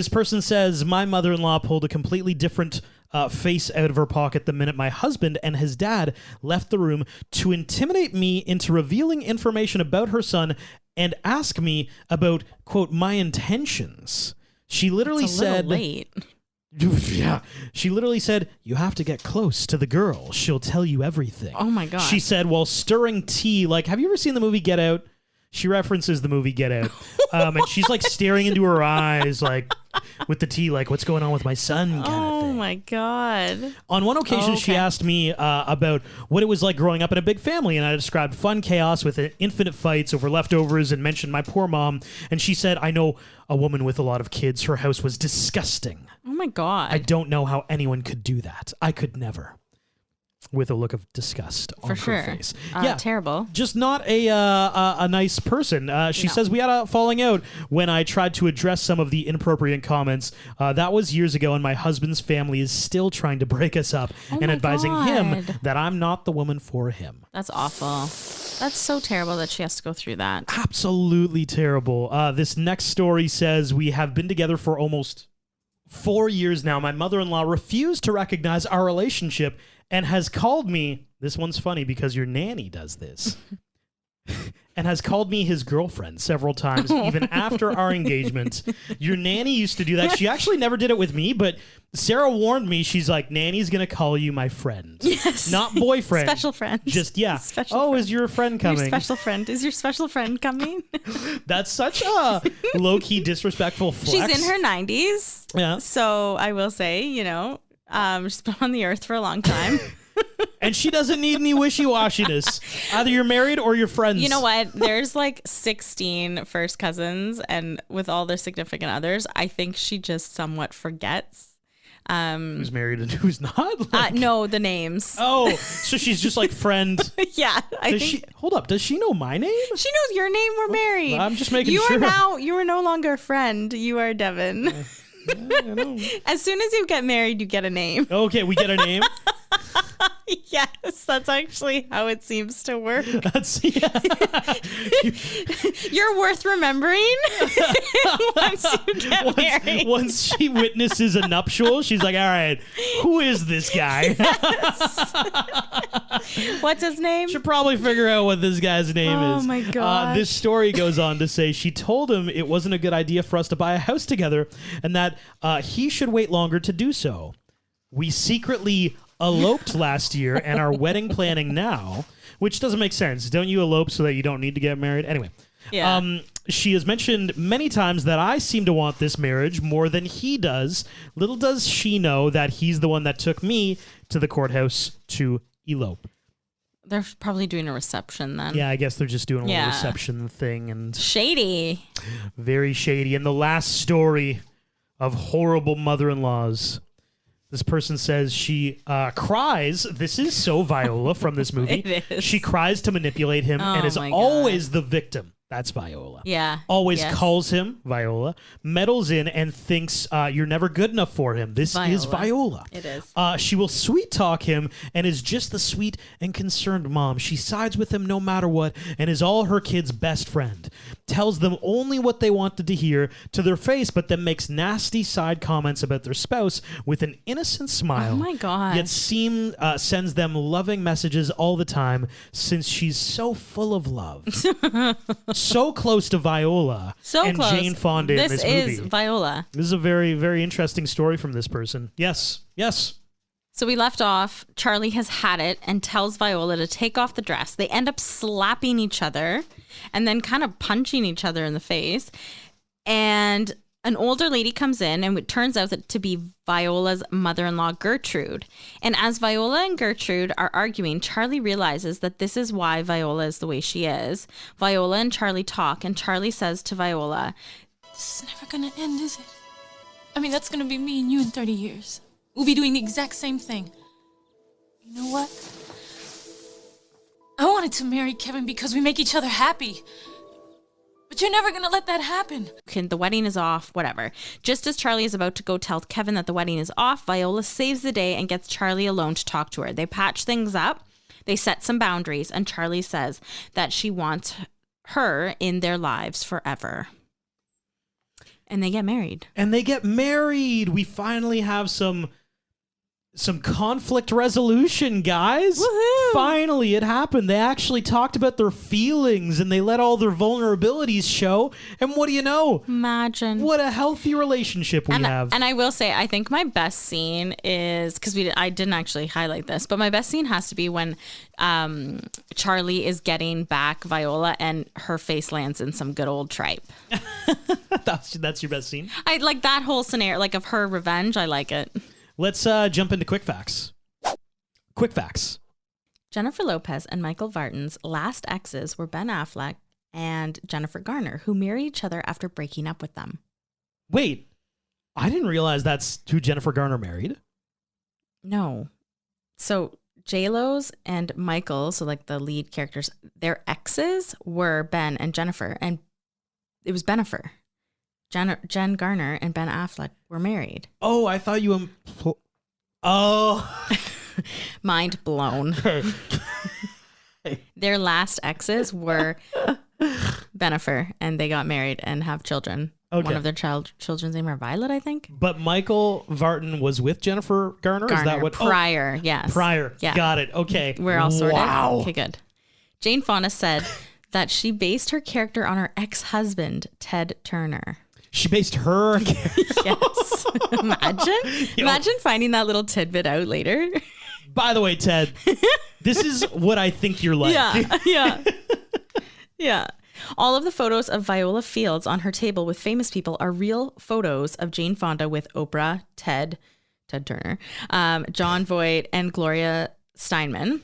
This person says, my mother-in-law pulled a completely different face out of her pocket the minute my husband and his dad left the room to intimidate me into revealing information about her son and ask me about, quote, my intentions. She literally It's a little said... late. Yeah. She literally said, you have to get close to the girl. She'll tell you everything. Oh my God. She said while stirring tea, like, have you ever seen the movie Get Out? She references the movie Get Out. And she's like staring into her eyes, like with the tea, like, what's going on with my son? Kind of Oh thing. my God. On one occasion, she Okay. asked me about what it was like growing up in a big family, and I described fun chaos with infinite fights over leftovers and mentioned my poor mom. And she said, I know a woman with a lot of kids. Her house was disgusting. Oh my God. I don't know how anyone could do that. I could never. With a look of disgust on For her sure. face. Terrible. Just not a nice person. She No. says, we had a falling out when I tried to address some of the inappropriate comments. That was years ago, and my husband's family is still trying to break us up and my advising him God. that I'm not the woman for him. That's awful. That's so terrible that she has to go through that. Absolutely terrible. This next story says, we have been together for almost 4 years now. My mother-in-law refused to recognize our relationship and has called me, this one's funny because your nanny does this, and has called me his girlfriend several times, even after our engagement. Your nanny used to do that. She actually never did it with me, but Sarah warned me. She's like, nanny's going to call you my friend. Yes. Not boyfriend. Special friend. Just, yeah. Special oh, friend. is your friend coming? Your special friend. Is your special friend coming? That's such a low-key disrespectful flex. She's in her 90s. Yeah. So I will say, she's been on the earth for a long time. And she doesn't need any wishy-washiness. Either you're married or you're friends. You know what? There's like 16 first cousins, and with all their significant others, I think she just somewhat forgets. Who's married and who's not? Like- No, the names. Oh, so she's just like friend. Yeah, I Does think she, hold up, does she know my name? she knows your name. We're married. I'm just making you sure. You are no longer a friend. You are Devin. As soon as you get married, you get a name. Okay, we get a name. Yes, that's actually how it seems to work. That's You're worth remembering once you get married. once she witnesses a nuptial, she's like, all right, who is this guy? What's his name? Should probably figure out what this guy's name is. Oh my gosh. This story goes on to say she told him it wasn't a good idea for us to buy a house together and that he should wait longer to do so. We secretly eloped last year and are wedding planning now, which doesn't make sense. Don't you elope so that you don't need to get married? Anyway. Yeah. She has mentioned many times that I seem to want this marriage more than he does. Little does she know that he's the one that took me to the courthouse to elope. They're probably doing a reception then. Yeah, I guess they're just doing a little Yeah. reception thing and Shady. very shady. And the last story of horrible mother-in-laws. This person says she cries. This is so Viola from this movie. It is. She cries to manipulate him and Oh is my God. always the victim. That's Viola. Yeah. Always Yes. calls him Viola, meddles in, and thinks you're never good enough for him. This is Viola. It is. She will sweet talk him and is just the sweet and concerned mom. She sides with him no matter what and is all her kids' best friend. Tells them only what they wanted to hear to their face, but then makes nasty side comments about their spouse with an innocent smile. Oh my God. Yet sends them loving messages all the time since she's so full of love. So close to Viola So and close. Jane Fonda in this movie. This is Viola. This is a very, very interesting story from this person. Yes. So we left off. Charlie has had it and tells Viola to take off the dress. They end up slapping each other and then kind of punching each other in the face. And an older lady comes in, and it turns out that to be Viola's mother-in-law, Gertrude. And as Viola and Gertrude are arguing, Charlie realizes that this is why Viola is the way she is. Viola and Charlie talk, and Charlie says to Viola, This is never gonna end, is it? I mean, that's gonna be me and you in 30 years. We'll be doing the exact same thing. You know what? I wanted to marry Kevin because we make each other happy. But you're never gonna let that happen. the wedding is off, whatever. Just as Charlie is about to go tell Kevin that the wedding is off, Viola saves the day and gets Charlie alone to talk to her. They patch things up, they set some boundaries, and Charlie says that she wants her in their lives forever. And they get married. We finally have some conflict resolution, guys. Woohoo! Finally, it happened. They actually talked about their feelings and they let all their vulnerabilities show. And what do you know? Imagine. What a healthy relationship we have. And I will say, I think my best scene is, because I didn't actually highlight this, but my best scene has to be when Charlie is getting back Viola and her face lands in some good old tripe. That's your best scene? I like that whole scenario, like of her revenge. I like it. Let's jump into quick facts. Quick facts. Jennifer Lopez and Michael Vartan's last exes were Ben Affleck and Jennifer Garner, who married each other after breaking up with them. Wait, I didn't realize that's who Jennifer Garner married. No. So J-Lo's and Michael, so like the lead characters, their exes were Ben and Jennifer, and it was Bennifer. Jen Garner and Ben Affleck were married. Oh, I thought you... Oh. Mind blown. Their last exes were Bennifer, and they got married and have children. Okay. One of their children's name are Violet, I think. But Michael Vartan was with Jennifer Garner? Is that what? Prior, yes. Prior. Yeah. Got it. Okay. We're all sorted. Wow. Okay, good. Jane Fonda said that she based her character on her ex-husband, Ted Turner. She based her... Yes. Imagine finding that little tidbit out later. By the way, Ted, this is what I think you're like. Yeah. All of the photos of Viola Fields on her table with famous people are real photos of Jane Fonda with Oprah, Ted Turner, John Voight, and Gloria Steinman.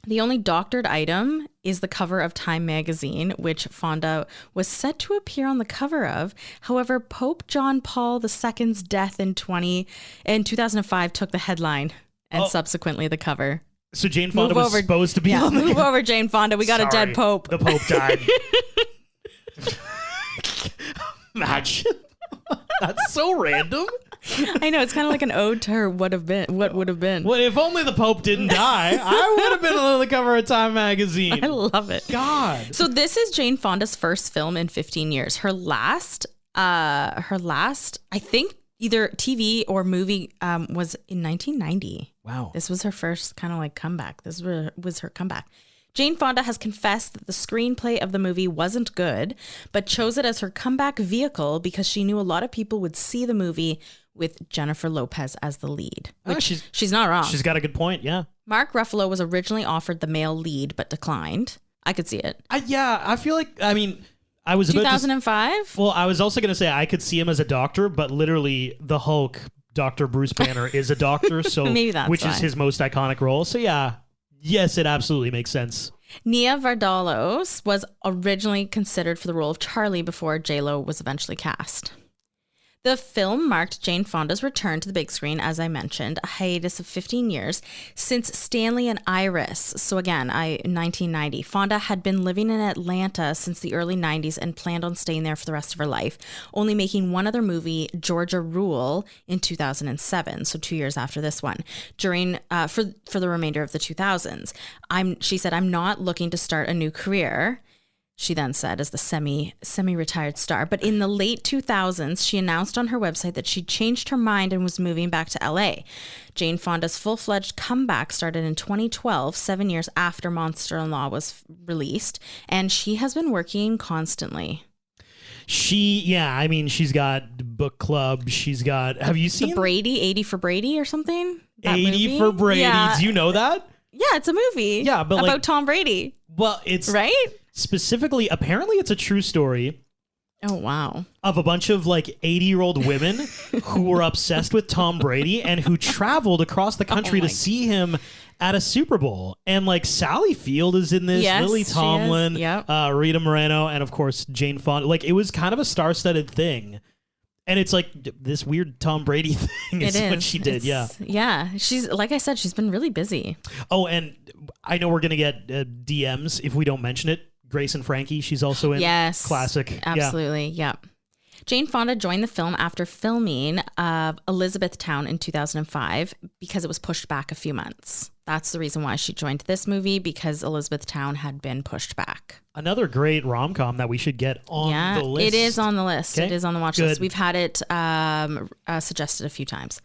The only doctored item is the cover of Time magazine, which Fonda was set to appear on the cover of. However, Pope John Paul II's death in 2005 took the headline and subsequently the cover. So Jane Fonda was supposed to be on the Move over, Jane Fonda. We got a dead Pope. The Pope died. Imagine. That's so random. I know, it's kind of like an ode to her what would have been. Well, if only the Pope didn't die, I would have been on the cover of Time magazine. I love it. God. So this is Jane Fonda's first film in 15 years. Her last, I think either TV or movie was in 1990. Wow. This was her first kind of like comeback. This was her comeback. Jane Fonda has confessed that the screenplay of the movie wasn't good, but chose it as her comeback vehicle because she knew a lot of people would see the movie with Jennifer Lopez as the lead. She's not wrong. She's got a good point, yeah. Mark Ruffalo was originally offered the male lead, but declined. I could see it. I feel like, I was about 2005? Well, I was also going to say I could see him as a doctor, but literally the Hulk, Dr. Bruce Banner, is a doctor, so Maybe that's which why. is his most iconic role. So yeah, yes, it absolutely makes sense. Nia Vardalos was originally considered for the role of Charlie before J-Lo was eventually cast. The film marked Jane Fonda's return to the big screen, as I mentioned, a hiatus of 15 years since Stanley and Iris. So again, 1990. Fonda had been living in Atlanta since the early 90s and planned on staying there for the rest of her life, only making one other movie, Georgia Rule, in 2007, so 2 years after this one, during for the remainder of the 2000s. She said, "I'm not looking to start a new career," she then said, as the semi-retired star. But in the late 2000s, she announced on her website that she'd changed her mind and was moving back to LA. Jane Fonda's full-flegged comeback started in 2012, 7 years after Monster-in-Law was released, and she has been working constantly. She's got book club. She's got, have you seen The Brady, 80 for Brady or something? That 80 movie? for Brady? Yeah. Do you know that? Yeah, it's a movie. Yeah, but about like, Tom Brady. Well, it's right. Specifically, apparently, it's a true story. Oh, wow. Of a bunch of like 80-year-old women who were obsessed with Tom Brady and who traveled across the country to see him at a Super Bowl. And like Sally Field is in this, yes, Lily Tomlin, yep. Rita Moreno, and of course Jane Fonda. Like it was kind of a star-studded thing. And it's like this weird Tom Brady thing is what she did. Yeah. She's, like I said, she's been really busy. Oh, and I know we're going to get DMs if we don't mention it. Grace and Frankie, she's also in. Yes. Classic. Absolutely. Yeah. Jane Fonda joined the film after filming of Elizabethtown in 2005 because it was pushed back a few months. that's the reason why she joined this movie, because Elizabethtown had been pushed back. Another great rom-com that we should get on the list. It is on the list. Okay. It is on the watch list. We've had it suggested a few times.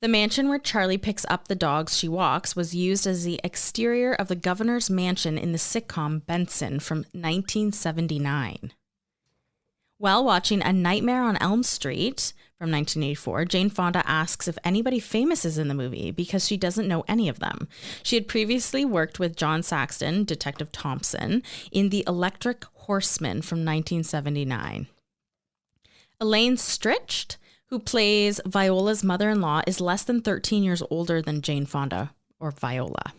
The mansion where Charlie picks up the dogs she walks was used as the exterior of the governor's mansion in the sitcom Benson from 1979. While watching A Nightmare on Elm Street from 1984, Jane Fonda asks if anybody famous is in the movie because she doesn't know any of them. She had previously worked with John Saxon, Detective Thompson, in The Electric Horseman from 1979. Elaine Stritch, who plays Viola's mother-in-law, is less than 13 years older than Jane Fonda, or Viola.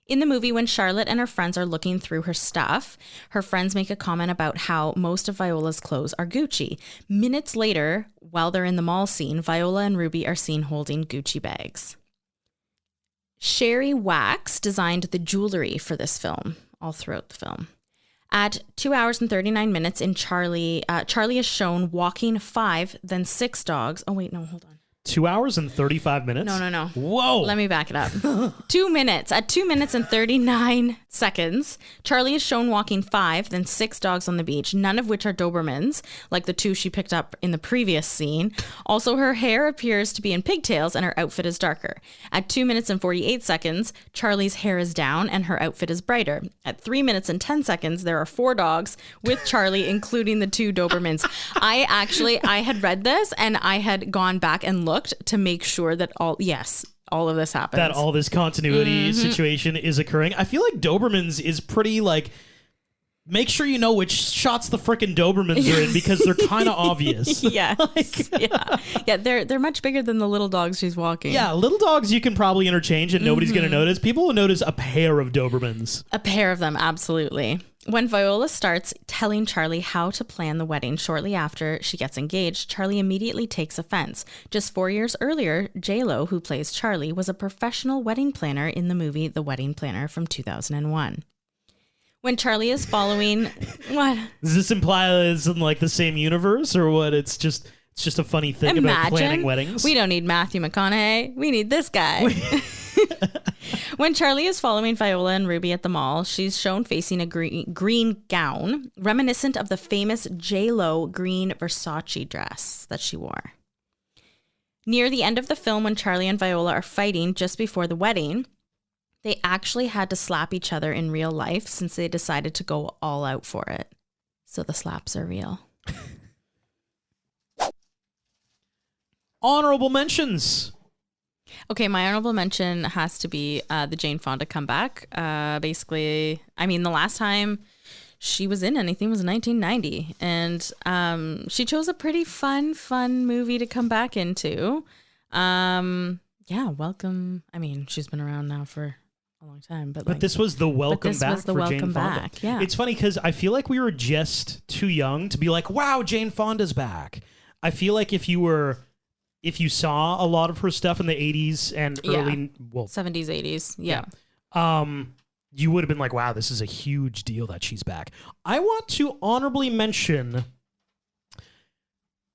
In the movie, when Charlotte and her friends are looking through her stuff, her friends make a comment about how most of Viola's clothes are Gucci. Minutes later, while they're in the mall scene, Viola and Ruby are seen holding Gucci bags. Sherry Wax designed the jewelry for this film, all throughout the film. At 2 hours and 39 minutes in Charlie is shown walking 5, then 6 dogs. Oh, wait, no, hold on. 2 hours and 35 minutes? No. Whoa. Let me back it up. 2 minutes. At 2 minutes and 39 seconds, Charlie is shown walking 5, then 6 dogs on the beach, none of which are Dobermans, like the 2 she picked up in the previous scene. Also, her hair appears to be in pigtails and her outfit is darker. At 2 minutes and 48 seconds, Charlie's hair is down and her outfit is brighter. At 3 minutes and 10 seconds, there are 4 dogs with Charlie, including the 2 Dobermans. I had read this and I had gone back and looked to make sure that all of this happens. That all this continuity situation is occurring. I feel like Dobermans is pretty like, make sure you know which shots the frickin' Dobermans are in because they're kind of obvious. Yes. Yeah, they're much bigger than the little dogs she's walking. Yeah, little dogs you can probably interchange and nobody's going to notice. People will notice a pair of Dobermans. A pair of them, absolutely. When Viola starts telling Charlie how to plan the wedding shortly after she gets engaged, Charlie immediately takes offense. Just 4 years earlier, J-Lo, who plays Charlie, was a professional wedding planner in the movie The Wedding Planner from 2001. When Charlie is following... What? Does this imply it's in like the same universe or what? It's just a funny thing about planning weddings. We don't need Matthew McConaughey. We need this guy. When Charlie is following Viola and Ruby at the mall, she's shown facing a green gown, reminiscent of the famous J-Lo green Versace dress that she wore. Near the end of the film, when Charlie and Viola are fighting just before the wedding, they actually had to slap each other in real life since they decided to go all out for it. So the slaps are real. Honorable mentions. Okay, my honorable mention has to be the Jane Fonda comeback. Basically, I mean, the last time she was in anything was 1990, and she chose a pretty fun movie to come back into. Yeah, welcome. I mean, she's been around now for a long time, but this was the welcome back for Jane Fonda. Back. Yeah, it's funny because I feel like we were just too young to be like, "Wow, Jane Fonda's back." I feel like if you saw a lot of her stuff in the 80s and early 70s, 80s, yeah. You would have been like, "Wow, this is a huge deal that she's back." I want to honorably mention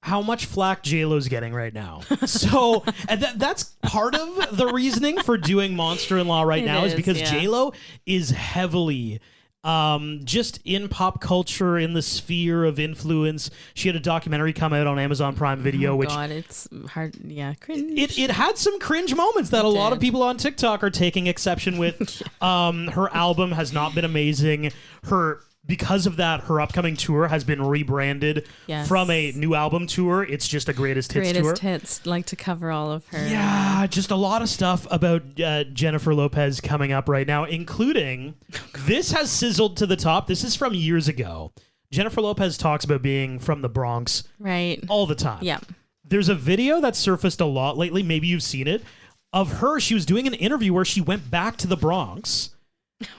how much flack J-Lo's getting right now. So and that's part of the reasoning for doing Monster-in-Law right now is because J-Lo is heavily just in pop culture, in the sphere of influence. She had a documentary come out on Amazon Prime Video, which it's hard, cringe. It had some cringe moments that a lot of people on TikTok are taking exception with. Her album has not been amazing. Because of that, her upcoming tour has been rebranded from a new album tour. It's just a greatest hits tour. Greatest hits, like to cover all of her. Yeah, just a lot of stuff about Jennifer Lopez coming up right now, including this has sizzled to the top. This is from years ago. Jennifer Lopez talks about being from the Bronx all the time. Yeah. There's a video that surfaced a lot lately. Maybe you've seen it. Of her, she was doing an interview where she went back to the Bronx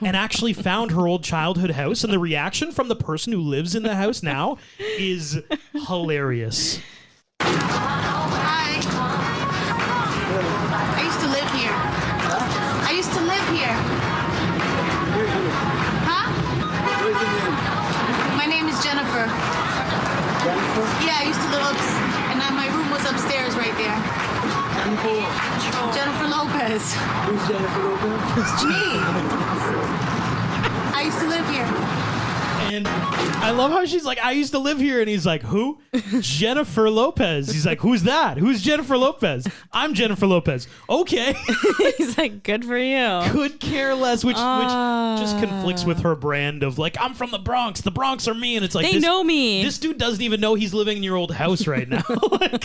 and actually found her old childhood house, and the reaction from the person who lives in the house now is hilarious. Hi. I used to live here. Huh? My name is Jennifer. Jennifer? Yeah, I used to live and my room was upstairs right there. Jennifer Lopez. Lopez. Who's Jennifer Lopez? Me. I used to live here. And I love how she's like, I used to live here. And he's like, who? Jennifer Lopez. He's like, who's that? Who's Jennifer Lopez? I'm Jennifer Lopez. Okay. He's like, good for you. Could care less, which just conflicts with her brand of like, I'm from the Bronx. The Bronx are me. And it's like, They know me. This dude doesn't even know he's living in your old house right now. Like,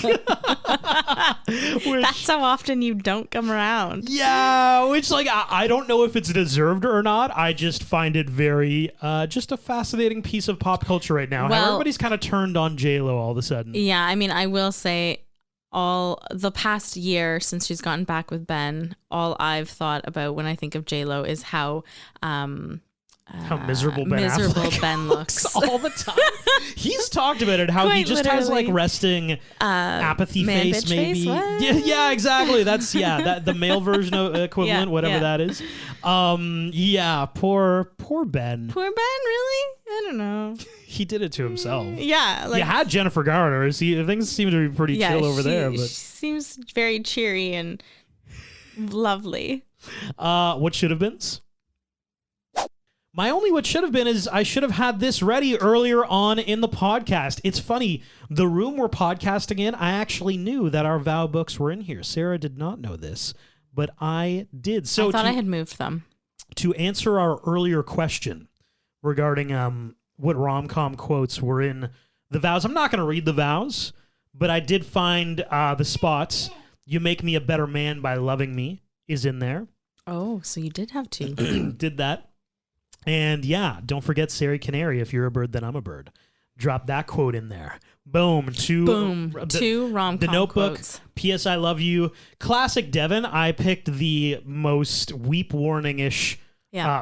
That's how often you don't come around. yeah, which like, I don't know if it's deserved or not. I just find it very, just a fascinating piece of pop culture right now. How Well- everybody's kind of turned on J-Lo all of a sudden. Yeah, I mean, I will say all the past year since she's gotten back with Ben, all I've thought about when I think of J-Lo is how miserable Ben Affleck Ben looks. all the time. He's talked about it, how he Quite just has like literally. resting apathy man face, bitch maybe. face? What? Yeah, exactly. That's the male version of equivalent, Yeah, whatever yeah. that is. Yeah, poor Ben. Poor Ben, really? I don't know. He did it to himself. Yeah, like You had Jennifer Garner. Things seem to be pretty chill over there. She But seems very cheery and lovely. what should have been? My only what should have been is I should have had this ready earlier on in the podcast. It's funny. The room we're podcasting in, I actually knew that our vow books were in here. Sarah did not know this, but I did. So I thought I had moved them. to answer our earlier question regarding what rom-com quotes were in the vows, I'm not going to read the vows, but I did find the spots. You make me a better man by loving me is in there. Oh, so you did have two. Did that. And yeah, don't forget Sari Canary, if you're a bird, then I'm a bird. Drop that quote in there. Boom. Two rom-com The Notebook, quotes. P.S. I Love You. Classic Devin, I picked the most weep warning-ish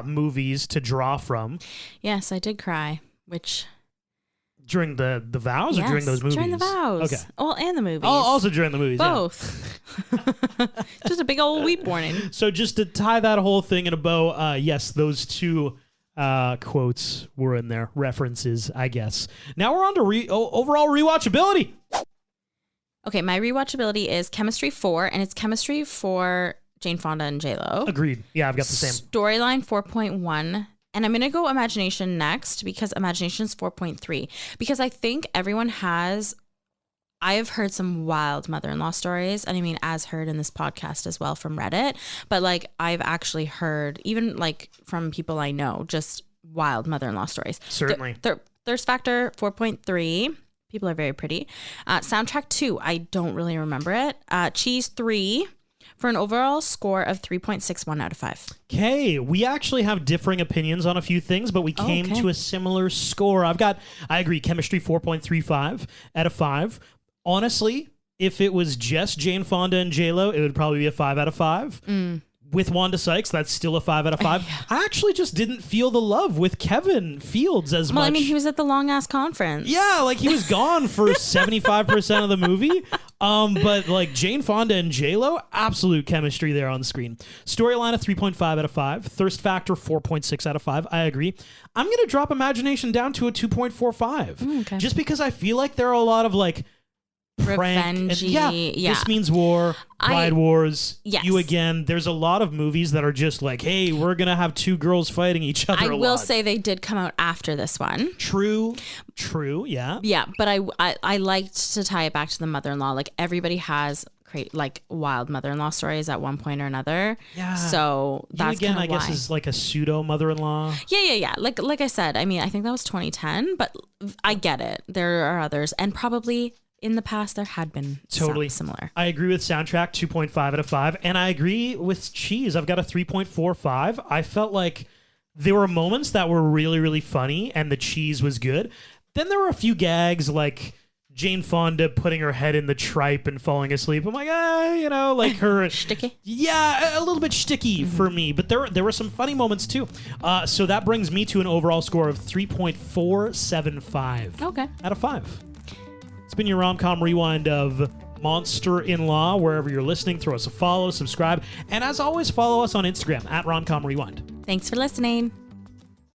movies to draw from. Yes, I did cry, which... During the vows or during those movies? During the vows. Okay. Well, and the movies. Oh, also during the movies. yeah. Both. Just a big old weep warning. So just to tie that whole thing in a bow, yes, those two quotes were in there. References, I guess. Now we're on to overall rewatchability. Okay, my rewatchability is Chemistry 4, and it's Chemistry for Jane Fonda and J-Lo. Agreed. Yeah, I've got the same. Storyline 4.1. And I'm going to go Imagination next because Imagination's 4.3. Because I think everyone has... I have heard some wild mother-in-law stories. And I mean, as heard in this podcast as well from Reddit. But like, I've actually heard, even like from people I know, just wild mother-in-law stories. Certainly. Thirst Factor 4.3. People are very pretty. Soundtrack 2. I don't really remember it. Cheese 3. For an overall score of 3.61 out of 5. Okay, we actually have differing opinions on a few things, but we came to a similar score. I agree, Chemistry 4.35 out of 5. Honestly, if it was just Jane Fonda and J-Lo, it would probably be a 5 out of 5. With Wanda Sykes, that's still a 5 out of 5. Yeah. I actually just didn't feel the love with Kevin Fields as much. Well, I mean, he was at the long-ass conference. Yeah, like he was gone for 75% of the movie. But like Jane Fonda and J-Lo, absolute chemistry there on the screen. Storyline of 3.5 out of 5. Thirst Factor 4.6 out of 5. I agree. I'm going to drop Imagination down to a 2.45. Okay. Just because I feel like there are a lot of like prank and, Revenge-y, yeah. This Means War, Bride Wars, Yes. You Again. There's a lot of movies that are just like, hey, we're going to have two girls fighting each other I a will lot. say they did come out after this one. True, yeah. Yeah, but I liked to tie it back to the mother-in-law. Like everybody has like wild mother-in-law stories at one point or another. Yeah. So that's You Again, kind of I guess, is like a pseudo mother-in-law. Yeah. Like I said, I mean, I think that was 2010, but I get it. There are others, and probably in the past there had been Totally some similar. I agree with Soundtrack 2.5 out of 5, and I agree with Cheese. I've got a 3.45. I felt like there were moments that were really, really funny, and the cheese was good. Then there were a few gags like Jane Fonda putting her head in the tripe and falling asleep. I'm like, like her Sticky? Yeah, a little bit shticky for me, but there were some funny moments too. So that brings me to an overall score of 3.475. Okay. Out of 5. It's been your Rom-Com Rewind of Monster-in-Law. Wherever you're listening, throw us a follow, subscribe, and as always, follow us on Instagram at Rom-Com Rewind. Thanks for listening.